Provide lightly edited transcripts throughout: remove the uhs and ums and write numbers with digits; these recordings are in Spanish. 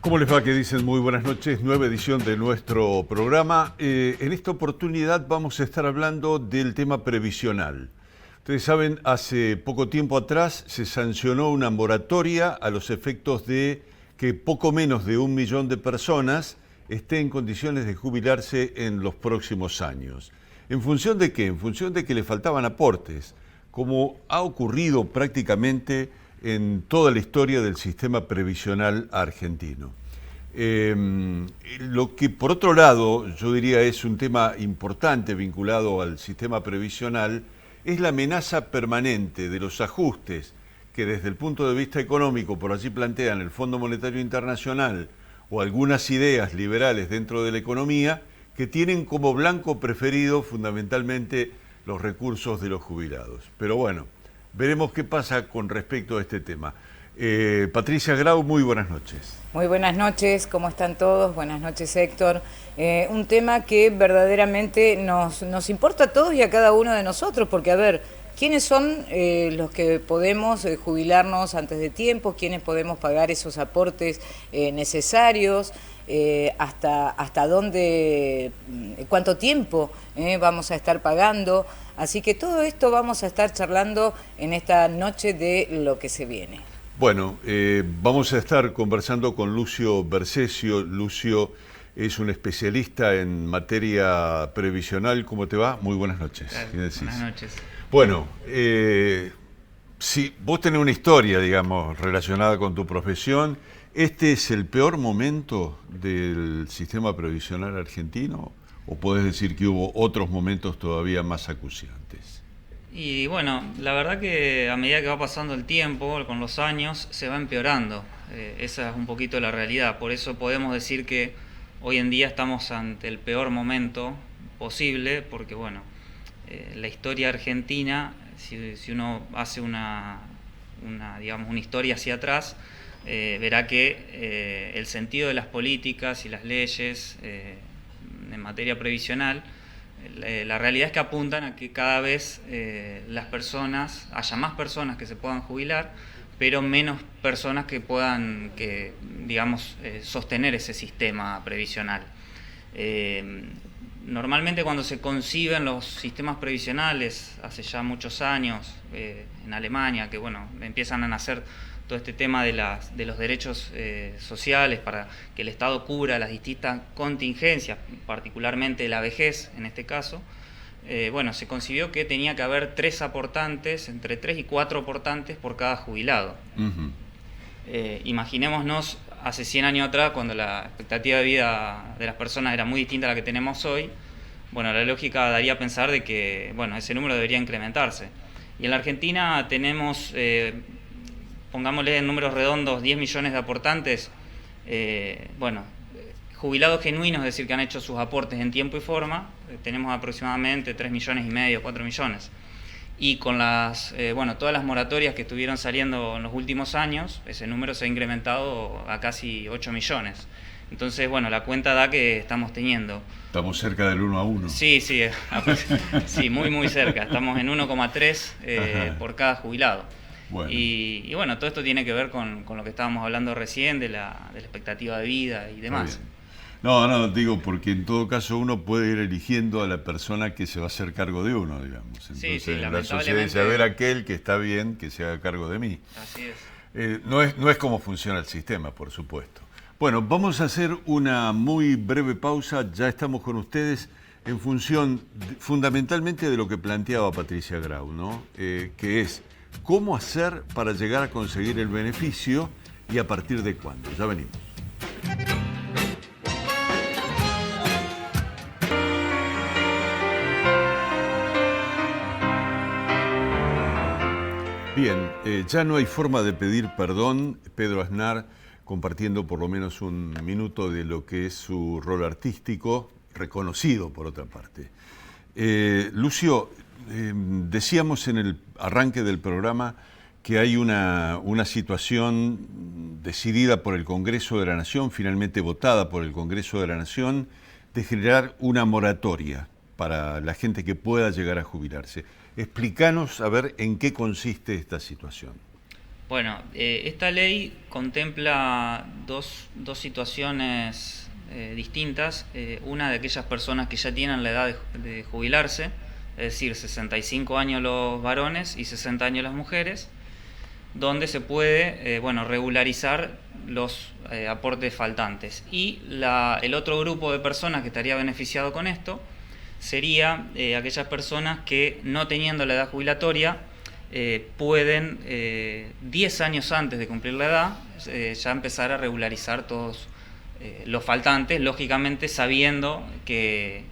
¿Cómo les va? ¿Qué dicen? Muy buenas noches, nueva edición de nuestro programa. En esta oportunidad vamos a estar hablando del tema previsional. Ustedes saben, hace poco tiempo atrás se sancionó una moratoria a los efectos de que poco menos de 1 millón de personas estén en condiciones de jubilarse en los próximos años. ¿En función de qué? En función de que le faltaban aportes, como ha ocurrido prácticamente en toda la historia del sistema previsional argentino. Lo que por otro lado yo diría es un tema importante vinculado al sistema previsional es la amenaza permanente de los ajustes que desde el punto de vista económico por allí plantean el Fondo Monetario Internacional o algunas ideas liberales dentro de la economía que tienen como blanco preferido fundamentalmente los recursos de los jubilados. Pero bueno, veremos qué pasa con respecto a este tema. Patricia Grau, muy buenas noches. Muy buenas noches, ¿cómo están todos? Buenas noches, Héctor. Un tema que verdaderamente nos importa a todos y a cada uno de nosotros, porque a ver, ¿quiénes son los que podemos jubilarnos antes de tiempo? ¿Quiénes podemos pagar esos aportes necesarios? Hasta dónde, cuánto tiempo vamos a estar pagando. Así que todo esto vamos a estar charlando en esta noche de lo que se viene. Bueno, vamos a estar conversando con Lucio Bercesio. Lucio es un especialista en materia previsional. ¿Cómo te va? Muy buenas noches. ¿Qué decís? Buenas noches. Bueno, si vos tenés una historia, digamos, relacionada con tu profesión, ¿este es el peor momento del sistema previsional argentino? ¿O podés decir que hubo otros momentos todavía más acuciantes? Y bueno, la verdad que a medida que va pasando el tiempo, con los años, se va empeorando. Esa es un poquito la realidad. Por eso podemos decir que hoy en día estamos ante el peor momento posible, porque bueno, la historia argentina, si uno hace digamos, una historia hacia atrás, verá que el sentido de las políticas y las leyes en materia previsional, la realidad es que apuntan a que cada vez haya más personas que se puedan jubilar, pero menos personas que puedan, digamos, sostener ese sistema previsional. Normalmente cuando se conciben los sistemas previsionales, hace ya muchos años, en Alemania, que bueno, empiezan a nacer todo este tema de los derechos sociales para que el Estado cubra las distintas contingencias, particularmente la vejez en este caso, bueno, se concibió que tenía que haber 3 aportantes, entre 3 y 4 aportantes por cada jubilado. Uh-huh. Imaginémonos hace 100 años atrás, cuando la expectativa de vida de las personas era muy distinta a la que tenemos hoy. Bueno, la lógica daría a pensar de que bueno, ese número debería incrementarse. Y en la Argentina tenemos, pongámosle en números redondos, 10 millones de aportantes, bueno, jubilados genuinos, es decir, que han hecho sus aportes en tiempo y forma, tenemos aproximadamente 3,5 millones, 4 millones. Y con bueno, todas las moratorias que estuvieron saliendo en los últimos años, ese número se ha incrementado a casi 8 millones. Entonces, bueno, la cuenta da que estamos teniendo. Estamos cerca del 1 a 1. Sí, sí, muy cerca. Estamos en 1,3 por cada jubilado. Bueno. Y bueno, todo esto tiene que ver con lo que estábamos hablando recién, de la expectativa de vida y demás. No, digo, porque en todo caso uno puede ir eligiendo a la persona que se va a hacer cargo de uno, digamos. Entonces, sí, la sociedad dice, a ver aquel que está bien, que se haga cargo de mí. Así es. No es como funciona el sistema, por supuesto. Bueno, vamos a hacer una muy breve pausa, ya estamos con ustedes en función fundamentalmente de lo que planteaba Patricia Grau, ¿no? Que es cómo hacer para llegar a conseguir el beneficio y a partir de cuándo. Ya venimos. Bien, ya no hay forma de pedir perdón. Pedro Aznar compartiendo por lo menos un minuto de lo que es su rol artístico, reconocido por otra parte. Lucio, decíamos en el arranque del programa que hay una situación decidida por el Congreso de la Nación, finalmente votada por el Congreso de la Nación, de generar una moratoria para la gente que pueda llegar a jubilarse. Explícanos a ver en qué consiste esta situación. Bueno, esta ley contempla dos situaciones distintas. Una de aquellas personas que ya tienen la edad de jubilarse, es decir, 65 años los varones y 60 años las mujeres, donde se puede regularizar los aportes faltantes. Y el otro grupo de personas que estaría beneficiado con esto sería aquellas personas que, no teniendo la edad jubilatoria, pueden 10 años antes de cumplir la edad ya empezar a regularizar todos los faltantes, lógicamente sabiendo que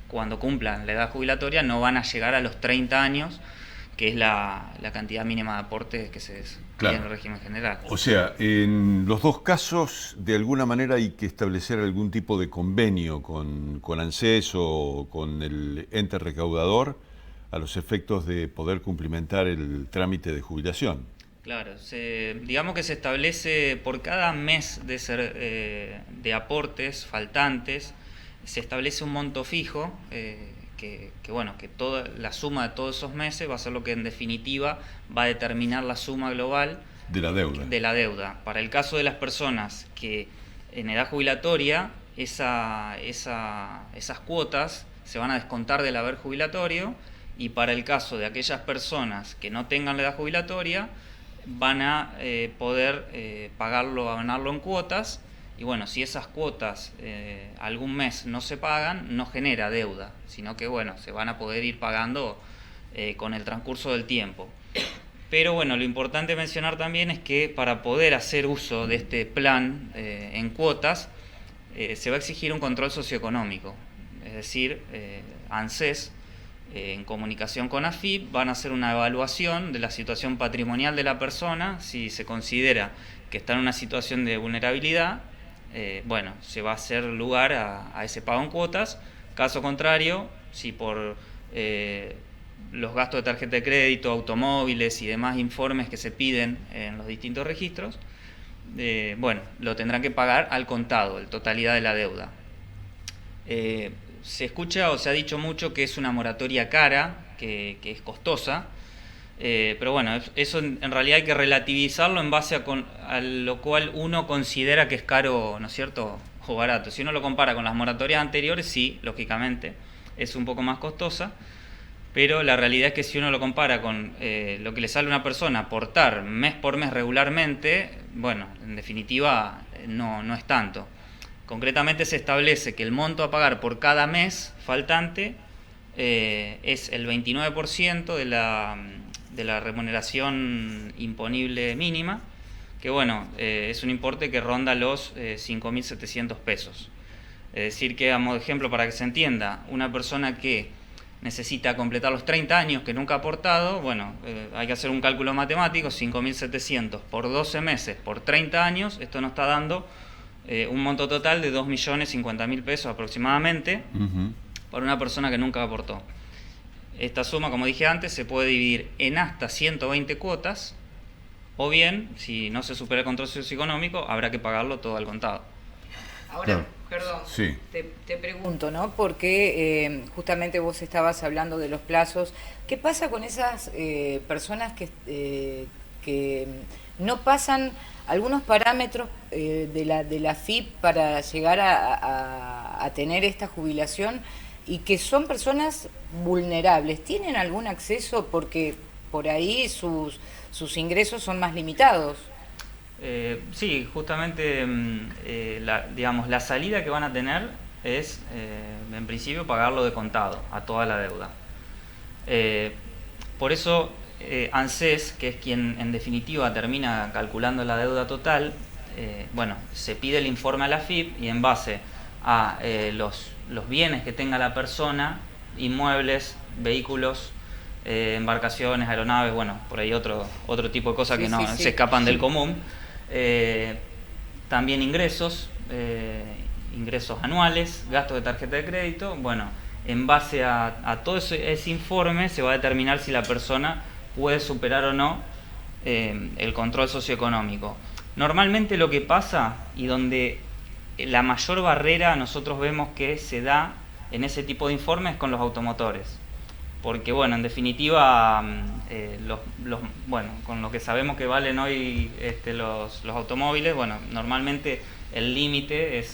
cuando cumplan la edad jubilatoria no van a llegar a los 30 años, que es la cantidad mínima de aportes que se pide en el régimen general. O sea, en los dos casos, de alguna manera hay que establecer algún tipo de convenio con ANSES o con el ente recaudador a los efectos de poder cumplimentar el trámite de jubilación. Claro, digamos que se establece por cada mes de aportes faltantes, se establece un monto fijo, que toda la suma de todos esos meses va a ser lo que en definitiva va a determinar la suma global de la deuda. Para el caso de las personas que en edad jubilatoria, esas cuotas se van a descontar del haber jubilatorio, y para el caso de aquellas personas que no tengan la edad jubilatoria, van a poder pagarlo, abonarlo en cuotas. Y bueno, si esas cuotas algún mes no se pagan, no genera deuda, sino que se van a poder ir pagando con el transcurso del tiempo. Pero bueno, lo importante mencionar también es que para poder hacer uso de este plan en cuotas, se va a exigir un control socioeconómico. Es decir, ANSES, en comunicación con AFIP, van a hacer una evaluación de la situación patrimonial de la persona. Si se considera que está en una situación de vulnerabilidad, se va a hacer lugar a ese pago en cuotas. Caso contrario, si por los gastos de tarjeta de crédito, automóviles y demás informes que se piden en los distintos registros, lo tendrán que pagar al contado, la totalidad de la deuda. Se escucha o se ha dicho mucho que es una moratoria cara, que es costosa, pero eso en realidad hay que relativizarlo en base a lo cual uno considera que es caro, ¿no es cierto?, o barato. Si uno lo compara con las moratorias anteriores, sí, lógicamente, es un poco más costosa, pero la realidad es que si uno lo compara con lo que le sale a una persona aportar mes por mes regularmente, en definitiva no es tanto. Concretamente se establece que el monto a pagar por cada mes faltante es el 29% de la remuneración imponible mínima, que es un importe que ronda los 5.700 pesos. Es decir que, a modo de ejemplo, para que se entienda, una persona que necesita completar los 30 años que nunca ha aportado, hay que hacer un cálculo matemático, 5.700 por 12 meses por 30 años, esto nos está dando un monto total de 2.050.000 pesos aproximadamente, para una persona que nunca aportó. Esta suma, como dije antes, se puede dividir en hasta 120 cuotas, o bien, si no se supera el control socioeconómico, habrá que pagarlo todo al contado. Ahora, perdón, sí. te pregunto, ¿no? Porque justamente vos estabas hablando de los plazos. ¿Qué pasa con esas personas que no pasan algunos parámetros de la FIP para llegar a tener esta jubilación y que son personas vulnerables? ¿Tienen algún acceso? Porque por ahí sus ingresos son más limitados. Sí, justamente la salida que van a tener es, en principio, pagarlo de contado a toda la deuda. Por eso ANSES, que es quien en definitiva termina calculando la deuda total, se pide el informe a la FIP y en base a los bienes que tenga la persona, inmuebles, vehículos, embarcaciones, aeronaves, por ahí otro tipo de cosas que no se escapan del común. También ingresos anuales, gastos de tarjeta de crédito. En base a todo ese informe se va a determinar si la persona puede superar o no el control socioeconómico. Normalmente lo que pasa, y donde la mayor barrera nosotros vemos que se da en ese tipo de informes, con los automotores. Porque en definitiva bueno, con lo que sabemos que valen hoy los automóviles, bueno, normalmente el límite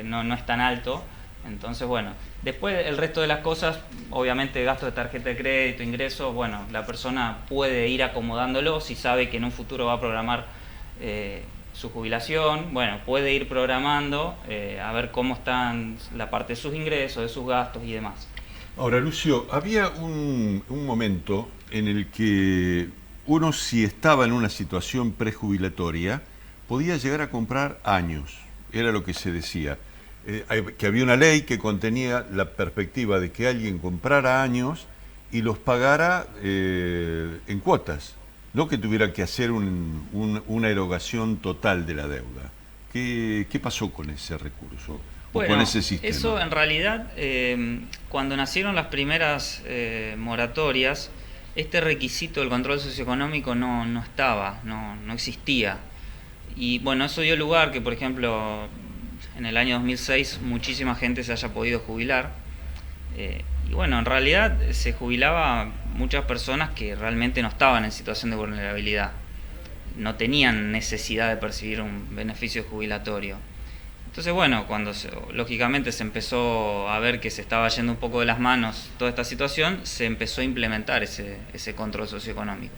no es tan alto. Entonces, bueno, después el resto de las cosas, obviamente gasto de tarjeta de crédito, ingresos, bueno, la persona puede ir acomodándolo si sabe que en un futuro va a programar su jubilación, bueno, puede ir programando a ver cómo están la parte de sus ingresos, de sus gastos y demás. Ahora, Lucio, había un momento en el que uno, si estaba en una situación prejubilatoria, podía llegar a comprar años, era lo que se decía. Que había una ley que contenía la perspectiva de que alguien comprara años y los pagara en cuotas, no que tuviera que hacer una erogación total de la deuda. ¿Qué pasó con ese recurso? Bueno, con ese sistema? Eso en realidad, cuando nacieron las primeras moratorias, este requisito del control socioeconómico no estaba, no existía. Y bueno, eso dio lugar que, por ejemplo, en el año 2006 muchísima gente se haya podido jubilar. Y bueno, en realidad se jubilaba muchas personas que realmente no estaban en situación de vulnerabilidad. No tenían necesidad de percibir un beneficio jubilatorio. Entonces, bueno, cuando lógicamente se empezó a ver que se estaba yendo un poco de las manos toda esta situación, se empezó a implementar ese control socioeconómico.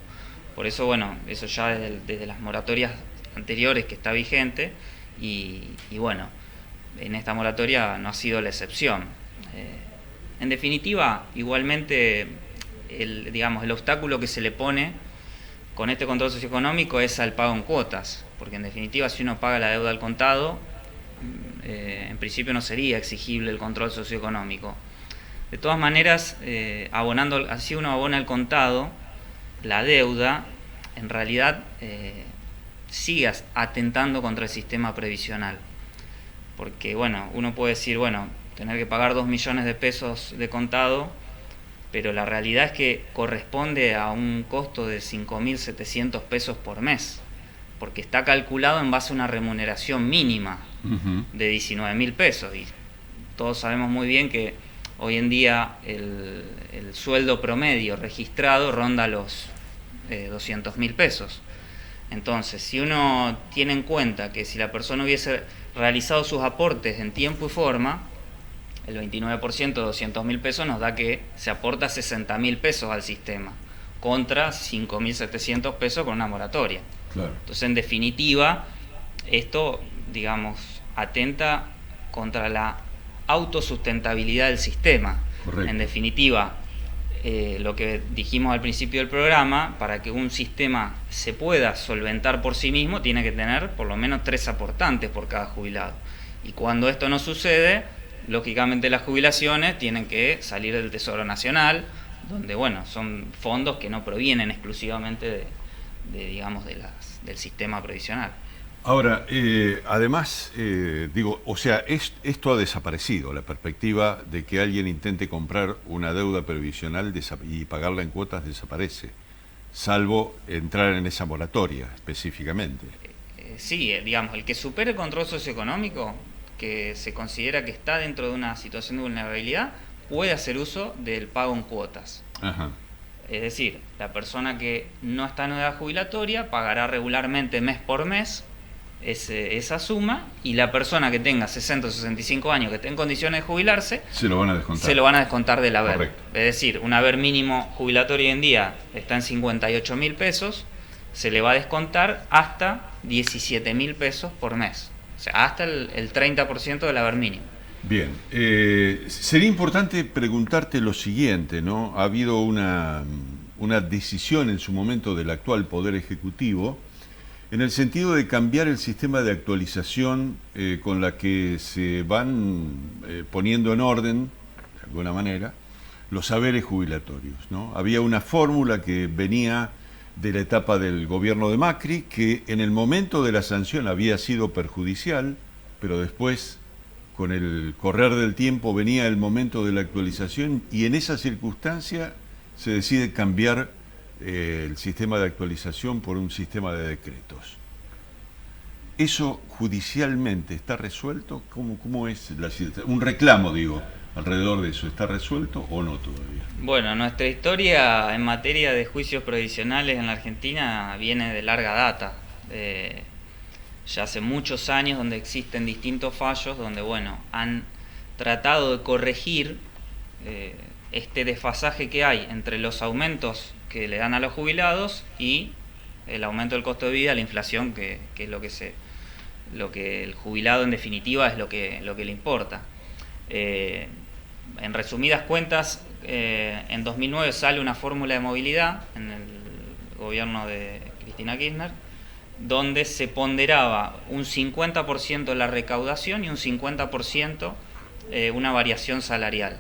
Por eso, bueno, eso ya desde las moratorias anteriores que está vigente y bueno, en esta moratoria no ha sido la excepción. En definitiva, igualmente, el obstáculo que se le pone con este control socioeconómico es al pago en cuotas, porque en definitiva, si uno paga la deuda al contado, en principio no sería exigible el control socioeconómico. De todas maneras, así uno abona el contado, la deuda, en realidad sigue atentando contra el sistema previsional. Porque, bueno, uno puede decir, bueno, tener que pagar 2 millones de pesos de contado, pero la realidad es que corresponde a un costo de 5.700 pesos por mes, porque está calculado en base a una remuneración mínima de 19.000 pesos. Y todos sabemos muy bien que hoy en día el sueldo promedio registrado ronda los 200.000 pesos. Entonces, si uno tiene en cuenta que si la persona hubiese realizado sus aportes en tiempo y forma, el 29% de 200.000 pesos nos da que se aporta 60.000 pesos al sistema, contra 5.700 pesos con una moratoria. Claro. Entonces, en definitiva, esto, digamos, atenta contra la autosustentabilidad del sistema. Correcto. En definitiva, lo que dijimos al principio del programa, para que un sistema se pueda solventar por sí mismo, tiene que tener por lo menos 3 aportantes por cada jubilado. Y cuando esto no sucede, lógicamente las jubilaciones tienen que salir del Tesoro Nacional, donde, bueno, son fondos que no provienen exclusivamente del sistema previsional. Ahora, además, esto ha desaparecido, la perspectiva de que alguien intente comprar una deuda previsional y pagarla en cuotas desaparece, salvo entrar en esa moratoria específicamente. Sí, digamos, el que supere el control socioeconómico, que se considera que está dentro de una situación de vulnerabilidad, puede hacer uso del pago en cuotas. Ajá. Es decir, la persona que no está en edad jubilatoria pagará regularmente mes por mes esa suma, y la persona que tenga 60 o 65 años que esté en condiciones de jubilarse, se lo van a descontar del haber. Correcto. Es decir, un haber mínimo jubilatorio hoy en día está en 58.000 pesos, se le va a descontar hasta 17.000 pesos por mes. O sea, hasta el 30% del haber mínimo. Bien, sería importante preguntarte lo siguiente, ¿no? Ha habido una decisión en su momento del actual Poder Ejecutivo en el sentido de cambiar el sistema de actualización con la que se van poniendo en orden, de alguna manera, los saberes jubilatorios, ¿no? Había una fórmula que venía de la etapa del gobierno de Macri, que en el momento de la sanción había sido perjudicial, pero después, con el correr del tiempo, venía el momento de la actualización y en esa circunstancia se decide cambiar el sistema de actualización por un sistema de decretos. ¿Eso judicialmente está resuelto? ¿Cómo es la situación? Un reclamo, digo. alrededor de eso? ¿Está resuelto o no todavía? Bueno, nuestra historia en materia de juicios provisionales en la Argentina viene de larga data. Ya hace muchos años donde existen distintos fallos donde, bueno, han tratado de corregir este desfasaje que hay entre los aumentos que le dan a los jubilados y el aumento del costo de vida, la inflación, que es lo que el jubilado en definitiva es lo que le importa. En resumidas cuentas, en 2009 sale una fórmula de movilidad en el gobierno de Cristina Kirchner, donde se ponderaba un 50% la recaudación y un 50% una variación salarial.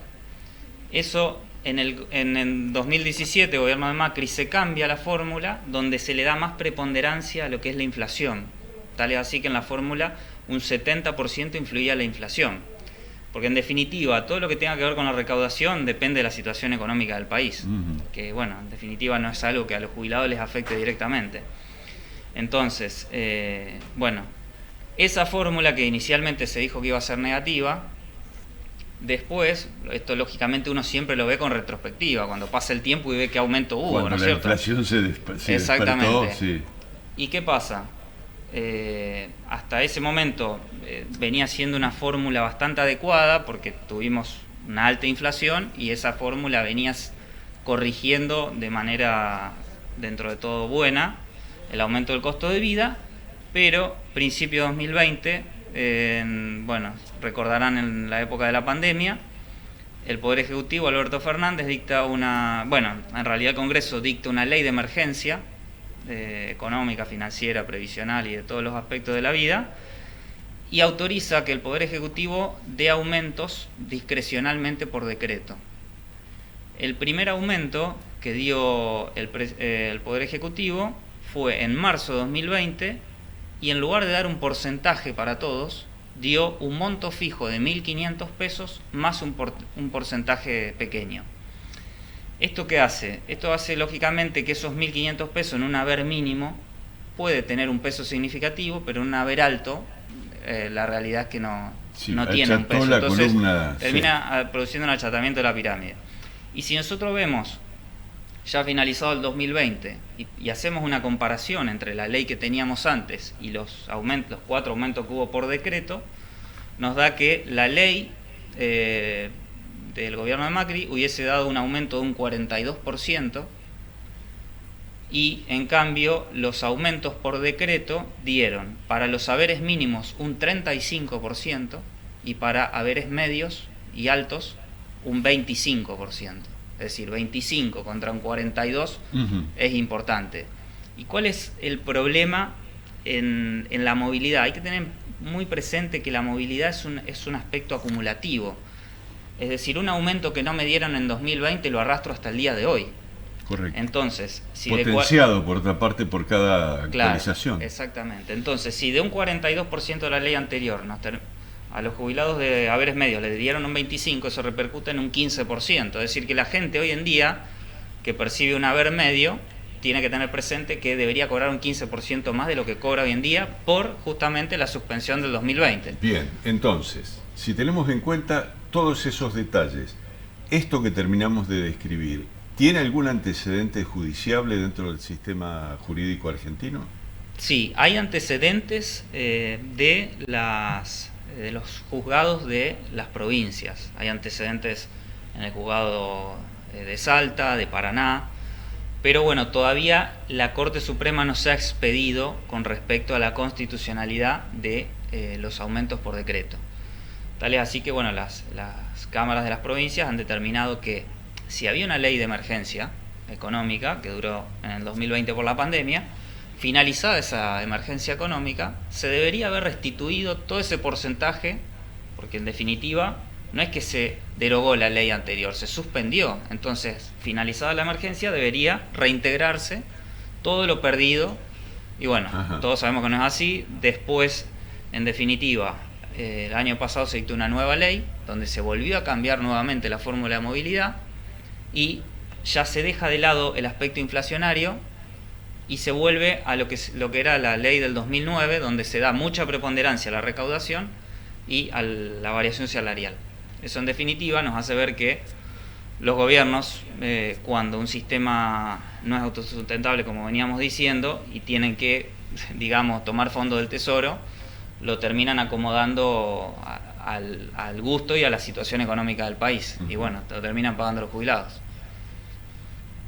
Eso en el 2017, gobierno de Macri, se cambia la fórmula donde se le da más preponderancia a lo que es la inflación. Tal es así que en la fórmula un 70% influía la inflación. Porque en definitiva, todo lo que tenga que ver con la recaudación depende de la situación económica del país. Que bueno, en definitiva no es algo que a los jubilados les afecte directamente. Entonces, bueno, esa fórmula que inicialmente se dijo que iba a ser negativa, después, esto lógicamente uno siempre lo ve con retrospectiva, cuando pasa el tiempo y ve qué aumento hubo, cuando ¿no es la cierto? Inflación se Exactamente. despertó, sí. ¿Y qué pasa? Hasta ese momento venía siendo una fórmula bastante adecuada porque tuvimos una alta inflación y esa fórmula venía corrigiendo de manera dentro de todo buena el aumento del costo de vida, pero principio de 2020, bueno, recordarán en la época de la pandemia, el Poder Ejecutivo, Alberto Fernández, dicta en realidad el Congreso dicta una ley de emergencia económica, financiera, previsional y de todos los aspectos de la vida, y autoriza que el Poder Ejecutivo dé aumentos discrecionalmente por decreto. El primer aumento que dio el Poder Ejecutivo fue en marzo de 2020 y en lugar de dar un porcentaje para todos, dio un monto fijo de 1.500 pesos más un porcentaje pequeño. ¿Esto qué hace? Esto hace lógicamente que esos 1.500 pesos en un haber mínimo puede tener un peso significativo, pero en un haber alto la realidad es que no tiene un peso. Entonces termina produciendo un achatamiento de la pirámide. Y si nosotros vemos ya finalizado el 2020 y hacemos una comparación entre la ley que teníamos antes y los 4 aumentos que hubo por decreto, nos da que la ley del gobierno de Macri hubiese dado un aumento de un 42% y en cambio los aumentos por decreto dieron para los haberes mínimos un 35% y para haberes medios y altos un 25%. Es decir, 25 contra un 42 es importante. ¿Y cuál es el problema en la movilidad? Hay que tener muy presente que la movilidad es un aspecto acumulativo. Es decir, un aumento que no me dieron en 2020 lo arrastro hasta el día de hoy. Correcto. Entonces, si potenciado por otra parte por cada actualización. Claro, exactamente. Entonces, si de un 42% de la ley anterior a los jubilados de haberes medios le dieron un 25%, eso repercute en un 15%. Es decir, que la gente hoy en día que percibe un haber medio tiene que tener presente que debería cobrar un 15% más de lo que cobra hoy en día por justamente la suspensión del 2020. Bien, entonces, si tenemos en cuenta todos esos detalles, esto que terminamos de describir, ¿tiene algún antecedente judiciable dentro del sistema jurídico argentino? Sí, hay antecedentes de los juzgados de las provincias. Hay antecedentes en el juzgado de Salta, de Paraná, pero bueno, todavía la Corte Suprema no se ha expedido con respecto a la constitucionalidad de los aumentos por decreto. Tal es así que bueno, las cámaras de las provincias han determinado que si había una ley de emergencia económica que duró en el 2020 por la pandemia, finalizada esa emergencia económica, se debería haber restituido todo ese porcentaje, porque en definitiva no es que se derogó la ley anterior, se suspendió. Entonces, finalizada la emergencia, debería reintegrarse todo lo perdido. Y bueno, todos sabemos que no es así. Después, en definitiva, el año pasado se dictó una nueva ley, donde se volvió a cambiar nuevamente la fórmula de movilidad, y ya se deja de lado el aspecto inflacionario, y se vuelve a lo que era la ley del 2009, donde se da mucha preponderancia a la recaudación y a la variación salarial. Eso en definitiva nos hace ver que los gobiernos, cuando un sistema no es autosustentable, como veníamos diciendo, y tienen que, digamos, tomar fondos del tesoro, lo terminan acomodando al gusto y a la situación económica del país. Y bueno, lo terminan pagando los jubilados.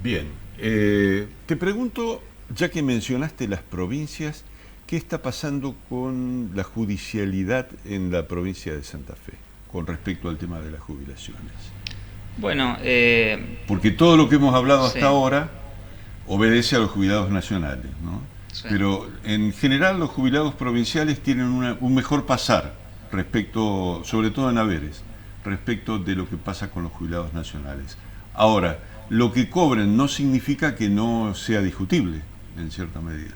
Bien, te pregunto, ya que mencionaste las provincias, ¿qué está pasando con la judicialidad en la provincia de Santa Fe con respecto al tema de las jubilaciones? Bueno, porque todo lo que hemos hablado hasta sí. ahora obedece a los jubilados nacionales, ¿no? Sí. Pero en general los jubilados provinciales tienen un mejor pasar respecto, sobre todo en haberes, respecto de lo que pasa con los jubilados nacionales. Ahora, lo que cobren no significa que no sea discutible, en cierta medida.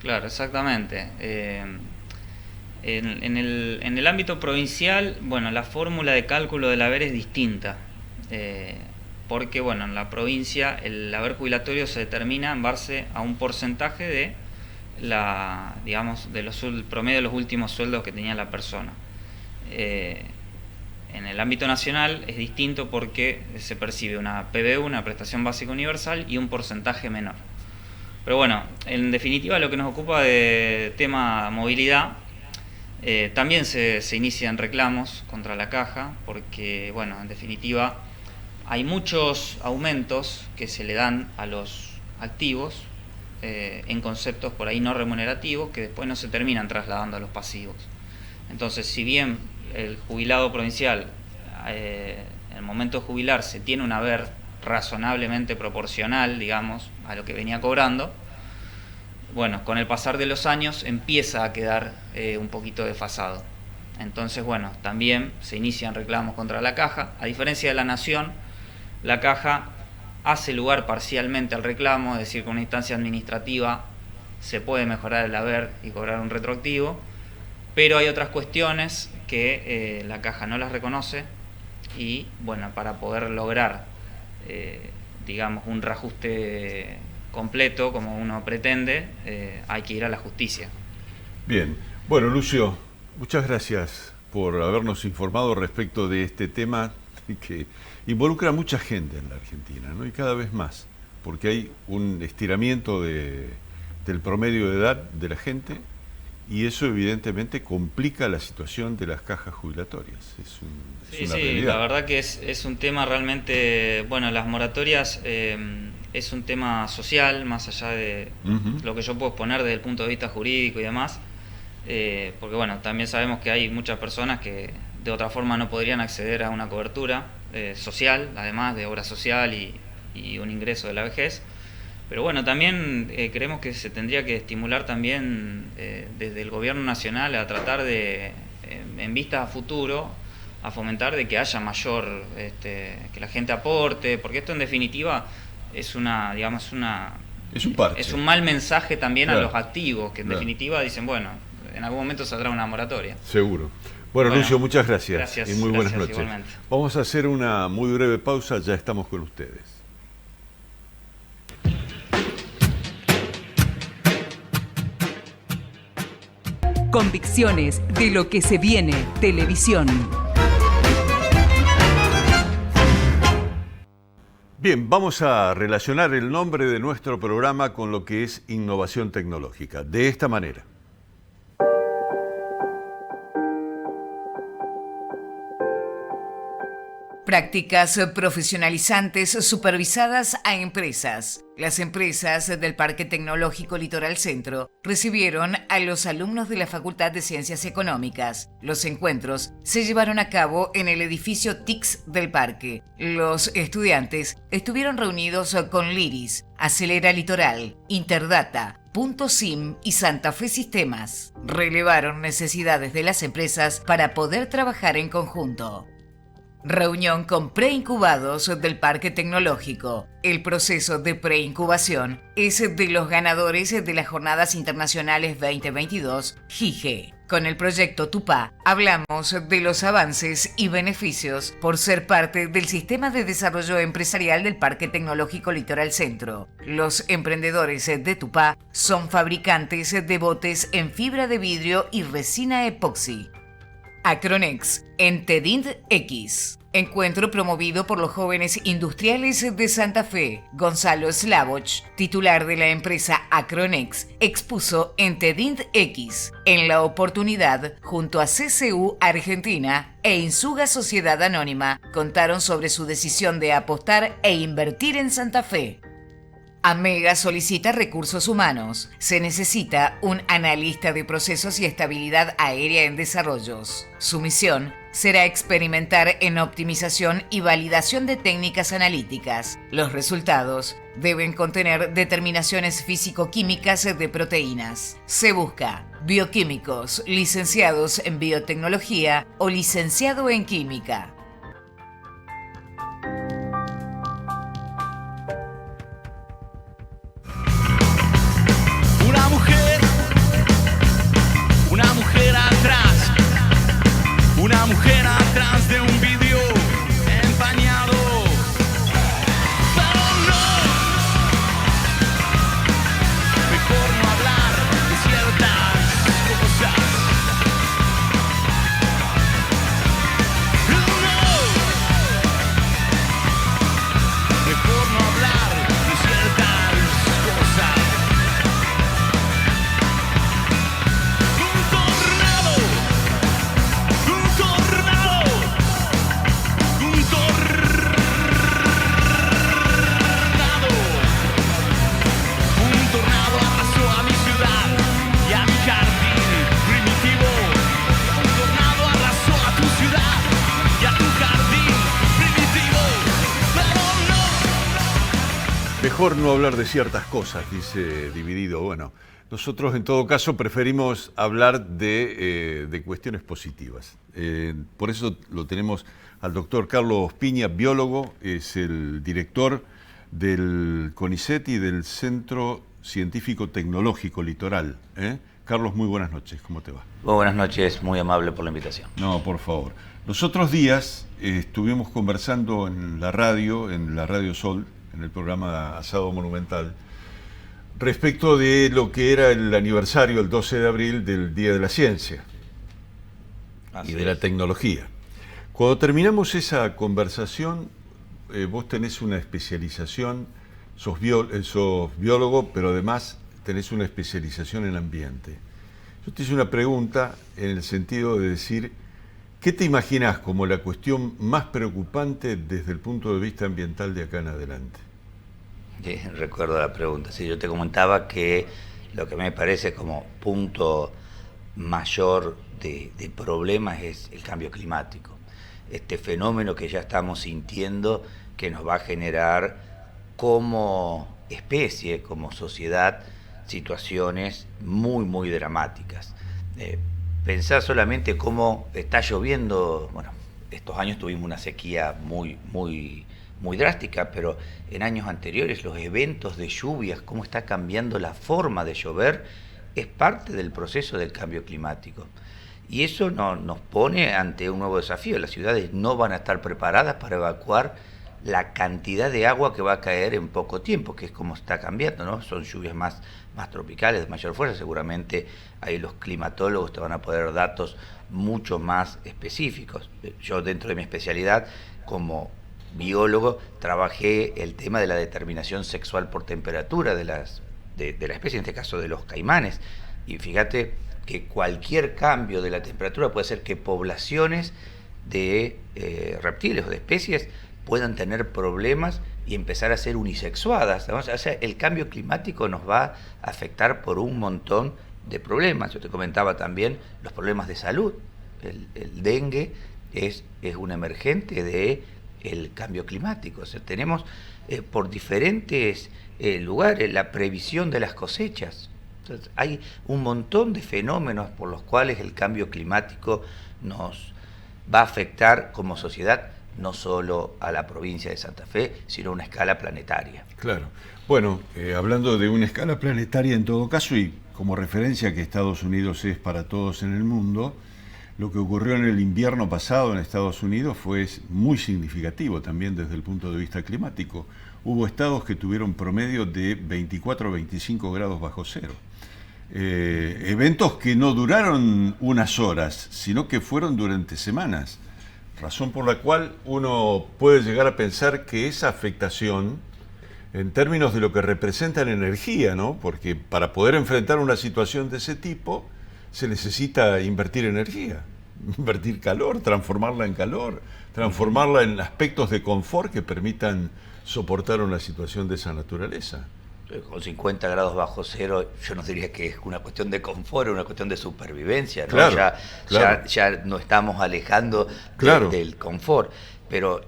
Claro, exactamente. En el ámbito provincial, bueno, la fórmula de cálculo del haber es distinta. Porque, bueno, en la provincia el haber jubilatorio se determina en base a un porcentaje de del promedio de los últimos sueldos que tenía la persona. En el ámbito nacional es distinto porque se percibe una PBU, una prestación básica universal, y un porcentaje menor. Pero bueno, en definitiva lo que nos ocupa de tema movilidad, también se inician reclamos contra la caja, porque, bueno, en definitiva hay muchos aumentos que se le dan a los activos en conceptos por ahí no remunerativos que después no se terminan trasladando a los pasivos. Entonces, si bien el jubilado provincial en el momento de jubilarse tiene un haber razonablemente proporcional, digamos, a lo que venía cobrando, bueno, con el pasar de los años empieza a quedar un poquito desfasado. Entonces, bueno, también se inician reclamos contra la caja. A diferencia de la Nación, la caja hace lugar parcialmente al reclamo, es decir, con una instancia administrativa se puede mejorar el haber y cobrar un retroactivo, pero hay otras cuestiones que la caja no las reconoce y, bueno, para poder lograr, digamos, un reajuste completo como uno pretende, hay que ir a la justicia. Bien, bueno, Lucio, muchas gracias por habernos informado respecto de este tema que involucra a mucha gente en la Argentina, ¿no? Y cada vez más, porque hay un estiramiento del promedio de edad de la gente y eso evidentemente complica la situación de las cajas jubilatorias. Es una realidad. La verdad que es un tema realmente, bueno, las moratorias es un tema social, más allá de lo que yo puedo exponer desde el punto de vista jurídico y demás, porque bueno, también sabemos que hay muchas personas que de otra forma no podrían acceder a una cobertura social, además de obra social y un ingreso de la vejez. Pero bueno, también creemos que se tendría que estimular también desde el gobierno nacional a tratar de, en vista a futuro, a fomentar de que haya mayor, que la gente aporte, porque esto en definitiva es una, digamos, es un parche. Es un mal mensaje también, claro, a los activos, que en claro, definitiva dicen, bueno, en algún momento saldrá una moratoria. Seguro. Bueno, Lucio, muchas gracias y muy buenas noches. Igualmente. Vamos a hacer una muy breve pausa, ya estamos con ustedes. Convicciones de lo que se viene. Televisión. Bien, vamos a relacionar el nombre de nuestro programa con lo que es innovación tecnológica. De esta manera. Prácticas profesionalizantes supervisadas a empresas. Las empresas del Parque Tecnológico Litoral Centro recibieron a los alumnos de la Facultad de Ciencias Económicas. Los encuentros se llevaron a cabo en el edificio TICS del parque. Los estudiantes estuvieron reunidos con Liris, Acelera Litoral, Interdata, Punto SIM y Santa Fe Sistemas. Relevaron necesidades de las empresas para poder trabajar en conjunto. Reunión con preincubados del Parque Tecnológico. El proceso de preincubación es de los ganadores de las Jornadas Internacionales 2022, JIGE. Con el proyecto TUPA hablamos de los avances y beneficios por ser parte del sistema de desarrollo empresarial del Parque Tecnológico Litoral Centro. Los emprendedores de TUPA son fabricantes de botes en fibra de vidrio y resina epoxi. Acronex en TEDINT X. Encuentro promovido por los jóvenes industriales de Santa Fe. Gonzalo Slavoch, titular de la empresa Acronex, expuso en TEDINT X. En la oportunidad, junto a CCU Argentina e Insuga Sociedad Anónima, contaron sobre su decisión de apostar e invertir en Santa Fe. Amega solicita recursos humanos. Se necesita un analista de procesos y estabilidad aérea en desarrollos. Su misión será experimentar en optimización y validación de técnicas analíticas. Los resultados deben contener determinaciones físico-químicas de proteínas. Se busca bioquímicos, licenciados en biotecnología o licenciado en química. Una mujer atrás de un vidrio empañado. Pero no, mejor no hablar de ciertas cosas. No, mejor no hablar de ciertas cosas. Mejor no hablar de ciertas cosas, dice Dividido. Bueno, nosotros en todo caso preferimos hablar de cuestiones positivas. Por eso lo tenemos al doctor Carlos Piña, biólogo, es el director del CONICET y del Centro Científico Tecnológico Litoral. Carlos, muy buenas noches, ¿cómo te va? Muy buenas noches, muy amable por la invitación. No, por favor. Los otros días estuvimos conversando en la Radio Sol, en el programa Asado Monumental, respecto de lo que era el aniversario, el 12 de abril, del Día de la Ciencia y de la Tecnología. Cuando terminamos esa conversación, vos tenés una especialización, sos biólogo, pero además tenés una especialización en ambiente. Yo te hice una pregunta en el sentido de decir, ¿qué te imaginás como la cuestión más preocupante desde el punto de vista ambiental de acá en adelante? Sí, recuerdo la pregunta. Sí, yo te comentaba que lo que me parece como punto mayor de problemas es el cambio climático. Este fenómeno que ya estamos sintiendo que nos va a generar como especie, como sociedad, situaciones muy, muy dramáticas. Pensá solamente cómo está lloviendo. Bueno, estos años tuvimos una sequía muy drástica, pero en años anteriores los eventos de lluvias, cómo está cambiando la forma de llover, es parte del proceso del cambio climático. Y eso nos pone ante un nuevo desafío. Las ciudades no van a estar preparadas para evacuar la cantidad de agua que va a caer en poco tiempo, que es como está cambiando, ¿no? Son lluvias más tropicales, de mayor fuerza. Seguramente ahí los climatólogos te van a poder dar datos mucho más específicos. Yo, dentro de mi especialidad como biólogo, trabajé el tema de la determinación sexual por temperatura de la especie, en este caso de los caimanes. Y fíjate que cualquier cambio de la temperatura puede hacer que poblaciones de reptiles o de especies puedan tener problemas y empezar a ser unisexuadas, ¿no? O sea, el cambio climático nos va a afectar por un montón de problemas. Yo te comentaba también los problemas de salud. El dengue es un emergente del cambio climático. O sea, tenemos por diferentes lugares la previsión de las cosechas. Entonces, hay un montón de fenómenos por los cuales el cambio climático nos va a afectar como sociedad, no solo a la provincia de Santa Fe, sino a una escala planetaria. Claro. Bueno, hablando de una escala planetaria en todo caso, y como referencia que Estados Unidos es para todos en el mundo, lo que ocurrió en el invierno pasado en Estados Unidos fue muy significativo también desde el punto de vista climático. Hubo estados que tuvieron promedio de 24 o 25 grados bajo cero. eventos que no duraron unas horas, sino que fueron durante semanas. Razón por la cual uno puede llegar a pensar que esa afectación, en términos de lo que representa en energía, ¿no? Porque para poder enfrentar una situación de ese tipo, se necesita invertir energía, invertir calor, transformarla en calor, transformarla en aspectos de confort que permitan soportar una situación de esa naturaleza. Con 50 grados bajo cero, yo no diría que es una cuestión de confort, es una cuestión de supervivencia, ¿no? Claro, claro. Ya nos estamos alejando Claro. del confort, pero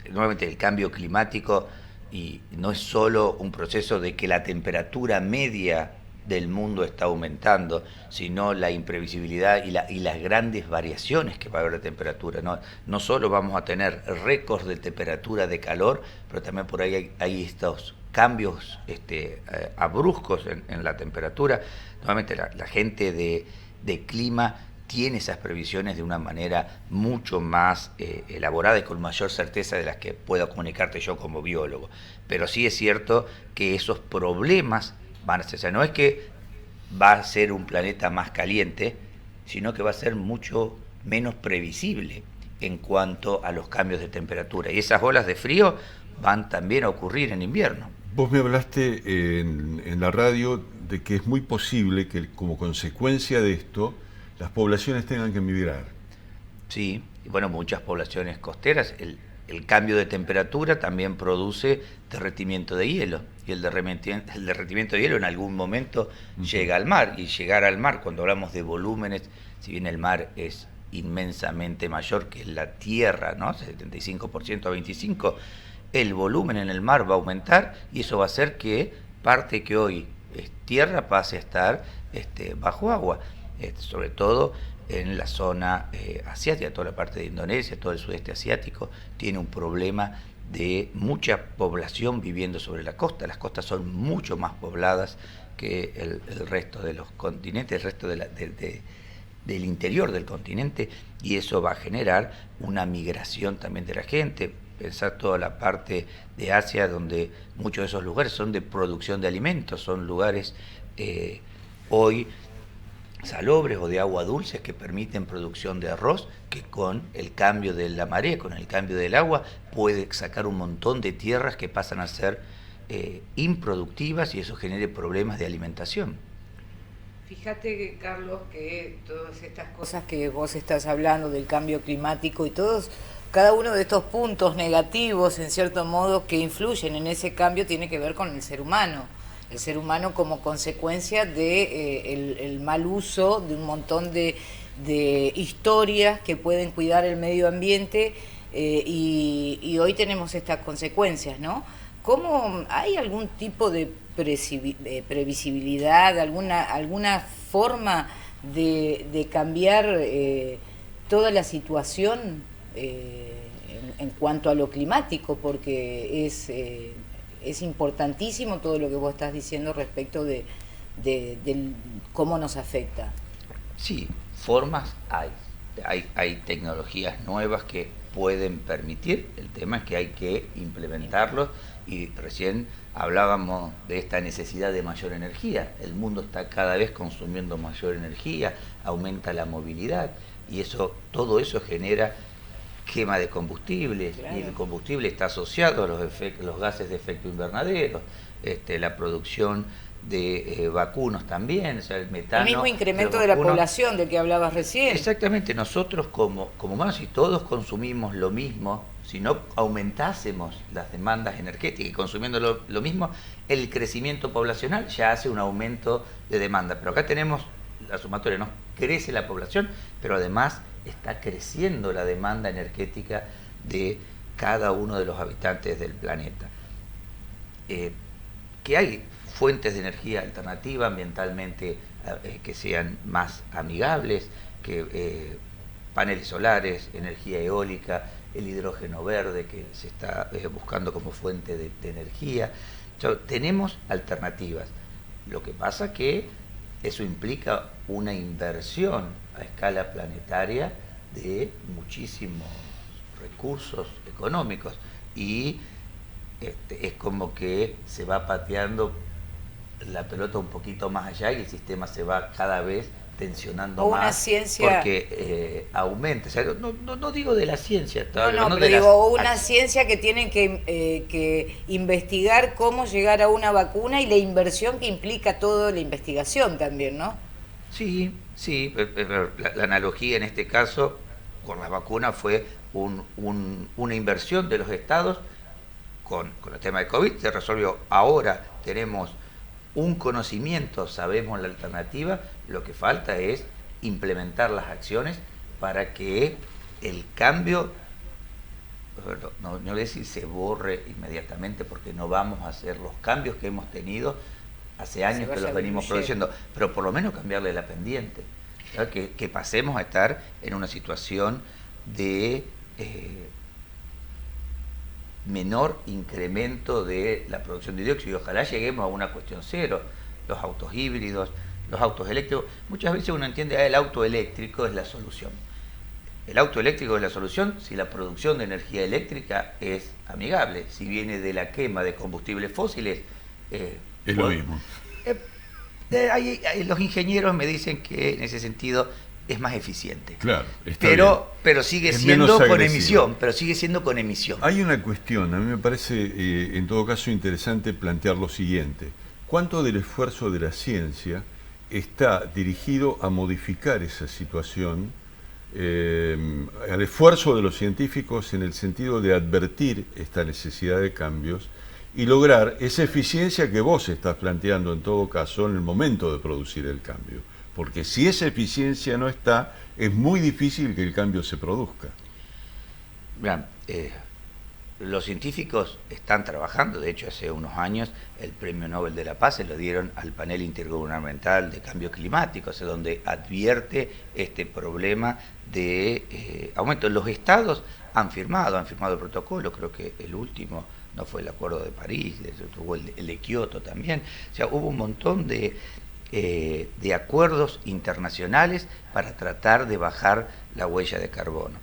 nuevamente el cambio climático y no es solo un proceso de que la temperatura media del mundo está aumentando, sino la imprevisibilidad y las grandes variaciones que va a haber de temperatura. No solo vamos a tener récords de temperatura, de calor, pero también por ahí hay estos cambios abruptos en la temperatura. Nuevamente la gente de clima tiene esas previsiones de una manera mucho más elaborada y con mayor certeza de las que puedo comunicarte yo como biólogo. Pero sí es cierto que esos problemas van a ser, o sea, no es que va a ser un planeta más caliente, sino que va a ser mucho menos previsible en cuanto a los cambios de temperatura. Y esas olas de frío van también a ocurrir en invierno. Vos me hablaste en la radio de que es muy posible que como consecuencia de esto las poblaciones tengan que migrar. Sí, y bueno, muchas poblaciones costeras, el cambio de temperatura también produce derretimiento de hielo, y el derretimiento de hielo en algún momento llega al mar, y llegar al mar, cuando hablamos de volúmenes, si bien el mar es inmensamente mayor que la tierra, ¿no? 75% a 25%, el volumen en el mar va a aumentar, y eso va a hacer que parte que hoy es tierra pase a estar bajo agua. Sobre todo en la zona asiática, toda la parte de Indonesia, todo el sudeste asiático, tiene un problema de mucha población viviendo sobre la costa. Las costas son mucho más pobladas que el resto de los continentes, el resto del interior del continente, y eso va a generar una migración también de la gente. Pensar toda la parte de Asia, donde muchos de esos lugares son de producción de alimentos, son lugares hoy salobres o de agua dulce que permiten producción de arroz, que con el cambio de la marea, con el cambio del agua, puede sacar un montón de tierras que pasan a ser improductivas, y eso genere problemas de alimentación. Fíjate, Carlos, que todas estas cosas que vos estás hablando del cambio climático y cada uno de estos puntos negativos, en cierto modo, que influyen en ese cambio, tiene que ver con el ser humano. El ser humano como consecuencia de el mal uso de un montón de historias que pueden cuidar el medio ambiente, y hoy tenemos estas consecuencias, ¿no? ¿Cómo hay algún tipo de previsibilidad, alguna forma de cambiar toda la situación en cuanto a lo climático? Porque es importantísimo todo lo que vos estás diciendo respecto de cómo nos afecta. Sí, formas hay tecnologías nuevas que pueden permitir, el tema es que hay que implementarlos, y recién hablábamos de esta necesidad de mayor energía. El mundo está cada vez consumiendo mayor energía, aumenta la movilidad, y todo eso genera quema de combustible, claro. Y el combustible está asociado a los gases de efecto invernadero, la producción de vacunos también, o sea, el metano. El mismo incremento de la población del que hablabas recién. Exactamente, nosotros como humanos, si todos consumimos lo mismo, si no aumentásemos las demandas energéticas y consumiendo lo mismo, el crecimiento poblacional ya hace un aumento de demanda. Pero acá tenemos la sumatoria, ¿no? Crece la población, pero además está creciendo la demanda energética de cada uno de los habitantes del planeta. Que hay fuentes de energía alternativa ambientalmente que sean más amigables, que paneles solares, energía eólica, el hidrógeno verde que se está buscando como fuente de energía. Tenemos alternativas. Lo que pasa que eso implica una inversión a escala planetaria de muchísimos recursos económicos, y es como que se va pateando la pelota un poquito más allá y el sistema se va cada vez tensionando O una más ciencia- porque aumenta. O sea, no digo de la ciencia, No, no pero de las digo, una ac- ciencia que tiene que investigar cómo llegar a una vacuna y la inversión que implica toda la investigación también, ¿no? Sí, sí, pero la analogía en este caso con la vacuna fue una inversión de los estados con el tema de COVID, se resolvió. Ahora tenemos un conocimiento, sabemos la alternativa, lo que falta es implementar las acciones para que el cambio, no voy a decir se borre inmediatamente, porque no vamos a hacer los cambios que hemos tenido hace años que vaya los venimos diluyendo. produciendo, pero por lo menos cambiarle la pendiente, ¿verdad? Que pasemos a estar en una situación de menor incremento de la producción de dióxido. Ojalá lleguemos a una cuestión cero. Los autos híbridos, los autos eléctricos. Muchas veces uno entiende que el auto eléctrico es la solución. El auto eléctrico es la solución si la producción de energía eléctrica es amigable. Si viene de la quema de combustibles fósiles, Es lo mismo. Los ingenieros me dicen que en ese sentido es más eficiente. Claro, está bien. Pero sigue Es siendo menos con agresivo. emisión, pero sigue siendo con emisión. Hay una cuestión, a mí me parece en todo caso interesante plantear lo siguiente. ¿Cuánto del esfuerzo de la ciencia está dirigido a modificar esa situación, al esfuerzo de los científicos en el sentido de advertir esta necesidad de cambios y lograr esa eficiencia que vos estás planteando en todo caso en el momento de producir el cambio? Porque si esa eficiencia no está, es muy difícil que el cambio se produzca. Vean, los científicos están trabajando, de hecho hace unos años el Premio Nobel de la Paz se lo dieron al panel intergubernamental de cambio climático, o sea, donde advierte este problema de aumento. Los estados han firmado el protocolo, creo que el último no fue el Acuerdo de París, hubo el de Kioto también, o sea, hubo un montón de acuerdos internacionales para tratar de bajar la huella de carbono.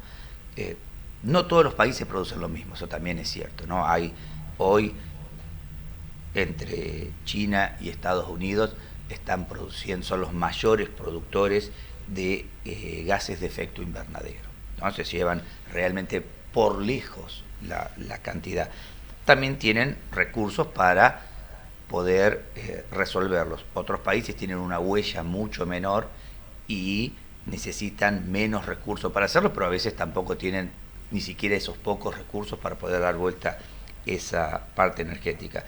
No todos los países producen lo mismo, eso también es cierto, ¿no? Hay hoy entre China y Estados Unidos son los mayores productores de gases de efecto invernadero, ¿no? Se llevan realmente por lejos la cantidad. También tienen recursos para poder resolverlos. Otros países tienen una huella mucho menor y necesitan menos recursos para hacerlo, pero a veces tampoco tienen ni siquiera esos pocos recursos para poder dar vuelta esa parte energética.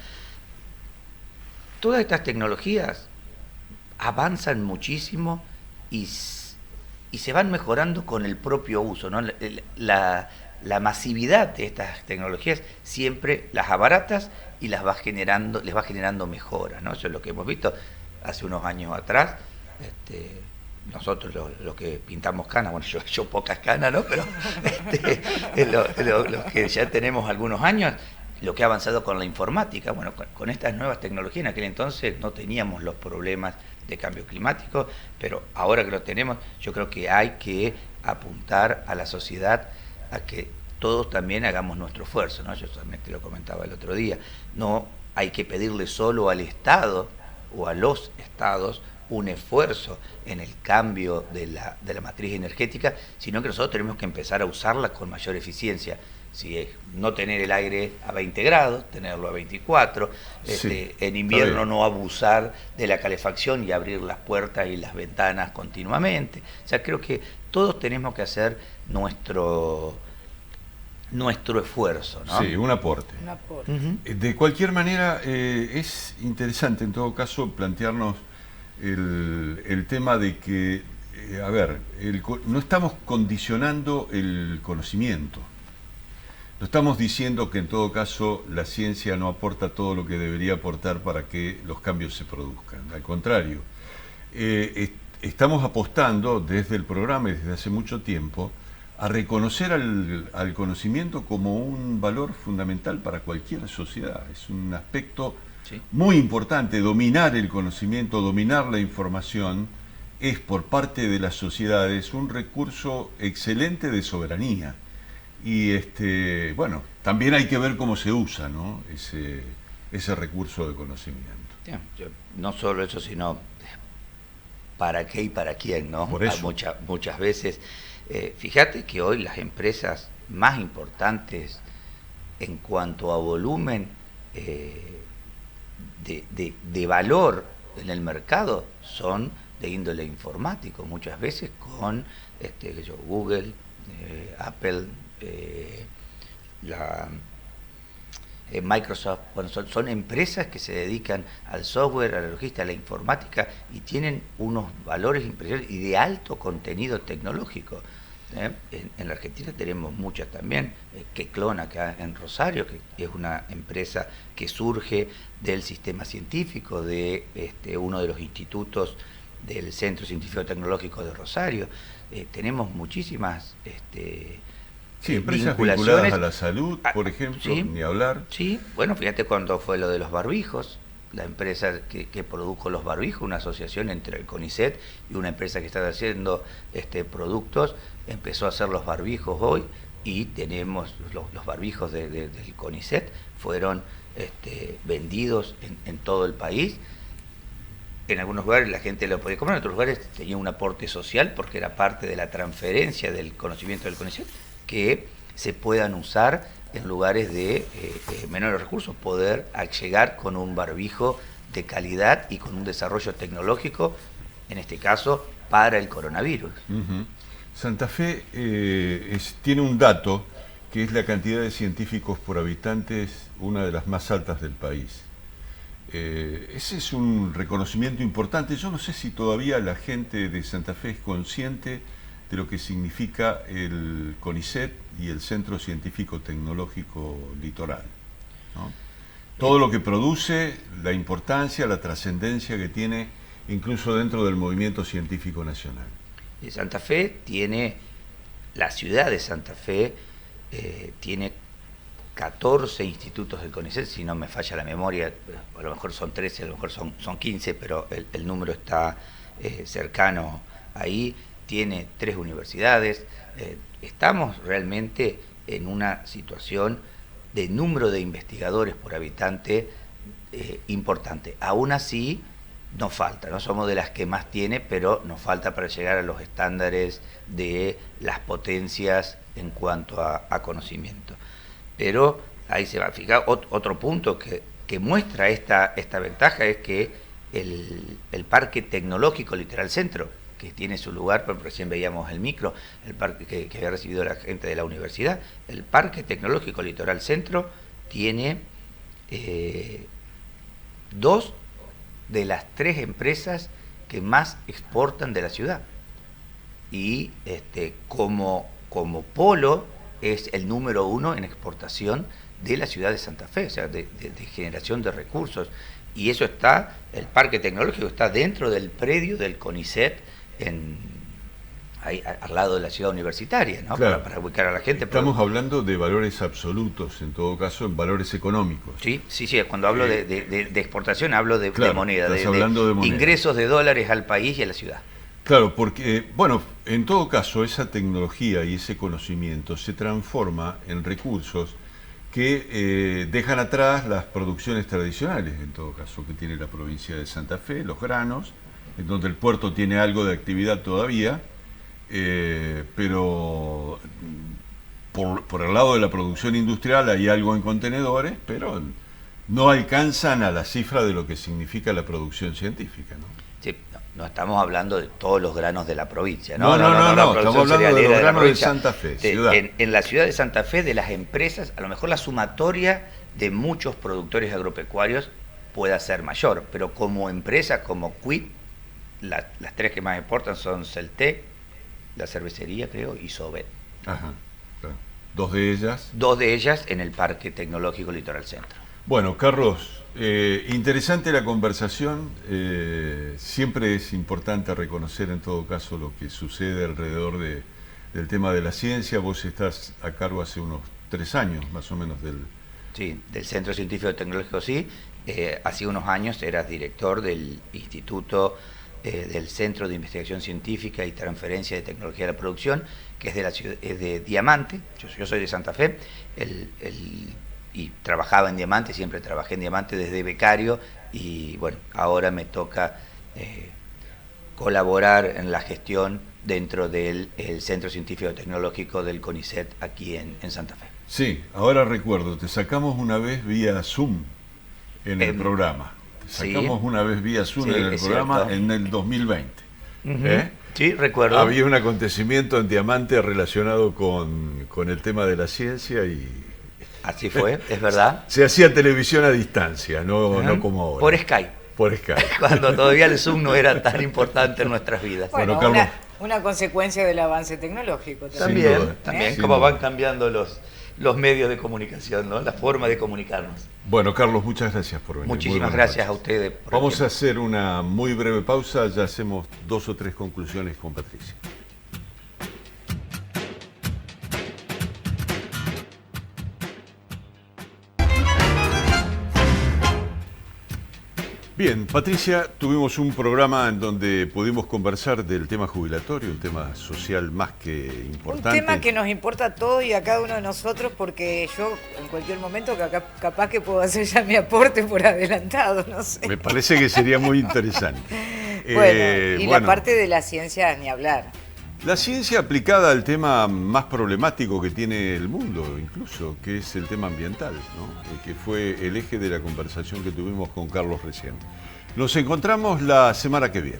Todas estas tecnologías avanzan muchísimo y se van mejorando con el propio uso, ¿no? La masividad de estas tecnologías siempre las abaratas y les va generando mejoras, ¿no? Eso es lo que hemos visto hace unos años atrás. Nosotros los que pintamos canas, bueno, yo pocas canas, ¿no? Pero los que ya tenemos algunos años, lo que ha avanzado con la informática, bueno, con estas nuevas tecnologías, en aquel entonces no teníamos los problemas de cambio climático, pero ahora que lo tenemos, yo creo que hay que apuntar a la sociedad a que todos también hagamos nuestro esfuerzo, ¿no? Yo también te lo comentaba el otro día, no hay que pedirle solo al Estado o a los estados un esfuerzo en el cambio de la matriz energética, sino que nosotros tenemos que empezar a usarla con mayor eficiencia. Si es no tener el aire a 20 grados, tenerlo a 24, Sí, en invierno no abusar de la calefacción y abrir las puertas y las ventanas continuamente. O sea, creo que todos tenemos que hacer nuestro esfuerzo, ¿no? Sí, un aporte. Un aporte. Ujú. De cualquier manera, es interesante en todo caso plantearnos el tema de que, no estamos condicionando el conocimiento. No estamos diciendo que en todo caso la ciencia no aporta todo lo que debería aportar para que los cambios se produzcan. Al contrario, estamos apostando desde el programa y desde hace mucho tiempo a reconocer al conocimiento como un valor fundamental para cualquier sociedad. Es un aspecto Sí. muy importante. Dominar el conocimiento, dominar la información, es por parte de las sociedades un recurso excelente de soberanía. Y bueno, también hay que ver cómo se usa, ¿no? ese recurso de conocimiento. No solo eso, sino para qué y para quién, ¿no? Por eso. Muchas veces. Fíjate que hoy las empresas más importantes en cuanto a volumen de valor en el mercado son de índole informático, muchas veces con Google, Apple, Microsoft. Bueno, son empresas que se dedican al software, a la logística, a la informática, y tienen unos valores impresionantes y de alto contenido tecnológico. En la Argentina tenemos muchas también, Queclón acá en Rosario, que es una empresa que surge del sistema científico de uno de los institutos del Centro Científico Tecnológico de Rosario. Tenemos muchísimas Sí, empresas vinculadas a la salud, por ejemplo, sí, ni hablar. Sí, bueno, fíjate cuando fue lo de los barbijos, la empresa que produjo los barbijos, una asociación entre el CONICET y una empresa que está haciendo productos, empezó a hacer los barbijos hoy, y tenemos los barbijos del CONICET, fueron vendidos en todo el país. En algunos lugares la gente lo podía comprar, en otros lugares tenía un aporte social porque era parte de la transferencia del conocimiento del CONICET, que se puedan usar en lugares de menores recursos, poder llegar con un barbijo de calidad y con un desarrollo tecnológico, en este caso, para el coronavirus. Uh-huh. Santa Fe tiene un dato que es la cantidad de científicos por habitantes, una de las más altas del país. Ese es un reconocimiento importante. Yo no sé si todavía la gente de Santa Fe es consciente de lo que significa el CONICET y el Centro Científico Tecnológico Litoral, ¿no? Todo lo que produce, la importancia, la trascendencia que tiene incluso dentro del movimiento científico nacional. Santa Fe tiene, la ciudad de Santa Fe tiene 14 institutos del CONICET, si no me falla la memoria, a lo mejor son 13, a lo mejor son 15, pero el número está cercano ahí. Tiene 3 universidades. Estamos realmente en una situación de número de investigadores por habitante importante. Aún así, nos falta, no somos de las que más tiene, pero nos falta para llegar a los estándares de las potencias en cuanto a conocimiento. Pero ahí se va a fijar otro punto que muestra esta ventaja, es que el Parque Tecnológico Litoral Centro, que tiene su lugar, pero recién veíamos el micro, el parque que había recibido la gente de la universidad, el Parque Tecnológico Litoral Centro tiene 2 de las 3 empresas que más exportan de la ciudad. Y como polo es el número 1 en exportación de la ciudad de Santa Fe, o sea, de generación de recursos. Y eso está, el Parque Tecnológico está dentro del predio del CONICET, ahí al lado de la ciudad universitaria, ¿no? Claro. Para ubicar a la gente. Estamos hablando de valores absolutos, en todo caso, en valores económicos. Sí, cuando hablo de exportación hablo de moneda, estás hablando de moneda. Ingresos de dólares al país y a la ciudad. Claro, porque, bueno, en todo caso, esa tecnología y ese conocimiento se transforma en recursos que dejan atrás las producciones tradicionales, en todo caso, que tiene la provincia de Santa Fe, los granos, en donde el puerto tiene algo de actividad todavía, pero por el lado de la producción industrial hay algo en contenedores, pero no alcanzan a la cifra de lo que significa la producción científica, ¿no? Sí, no estamos hablando de todos los granos de la provincia, No, estamos hablando de los granos de Santa Fe, ciudad. En la ciudad de Santa Fe, de las empresas, a lo mejor la sumatoria de muchos productores agropecuarios pueda ser mayor, pero como empresa, como Quip, las 3 que más exportan son Celtec, la cervecería, creo, y Sobet. Ajá, claro. 2 de ellas. 2 de ellas en el Parque Tecnológico Litoral Centro. Bueno, Carlos, interesante la conversación. Siempre es importante reconocer en todo caso lo que sucede alrededor del tema de la ciencia. Vos estás a cargo hace unos 3 años más o menos del... Sí, del Centro Científico Tecnológico, sí. Hace unos años eras director del Instituto del Centro de Investigación Científica y Transferencia de Tecnología de la Producción, que es de la ciudad, es de Diamante. Yo soy de Santa Fe, y trabajaba en Diamante, siempre trabajé en Diamante desde becario y bueno, ahora me toca colaborar en la gestión dentro del Centro Científico Tecnológico del CONICET aquí en Santa Fe. Sí, ahora recuerdo, te sacamos una vez vía Zoom en el programa. Te sacamos una vez vía Zoom en el programa cierto. En el 2020. ¿Eh? Sí, recuerdo. Había un acontecimiento en Diamante relacionado con el tema de la ciencia y... Así fue, es verdad. Se hacía televisión a distancia, no como ahora. Por Skype. Por Skype. Cuando todavía el Zoom no era tan importante en nuestras vidas. Bueno, Carlos. una consecuencia del avance tecnológico también. Sin duda. También Sin cómo duda. van cambiando los medios de comunicación, ¿no? La forma de comunicarnos. Bueno, Carlos, muchas gracias por venir. Muchísimas gracias a ustedes. por el Vamos a tiempo. hacer una muy breve pausa, ya hacemos 2 o 3 conclusiones con Patricia. Bien, Patricia, tuvimos un programa en donde pudimos conversar del tema jubilatorio, un tema social más que Un importante. tema que nos importa a todos y a cada uno de nosotros, porque yo en cualquier momento capaz que puedo hacer ya mi aporte por adelantado, no sé. Me parece que sería muy interesante. Bueno, y bueno, la parte de la ciencia ni hablar. la ciencia aplicada al tema más problemático que tiene el mundo, incluso, que es el tema ambiental, ¿no? Que fue el eje de la conversación que tuvimos con Carlos recién. Nos encontramos la semana que viene.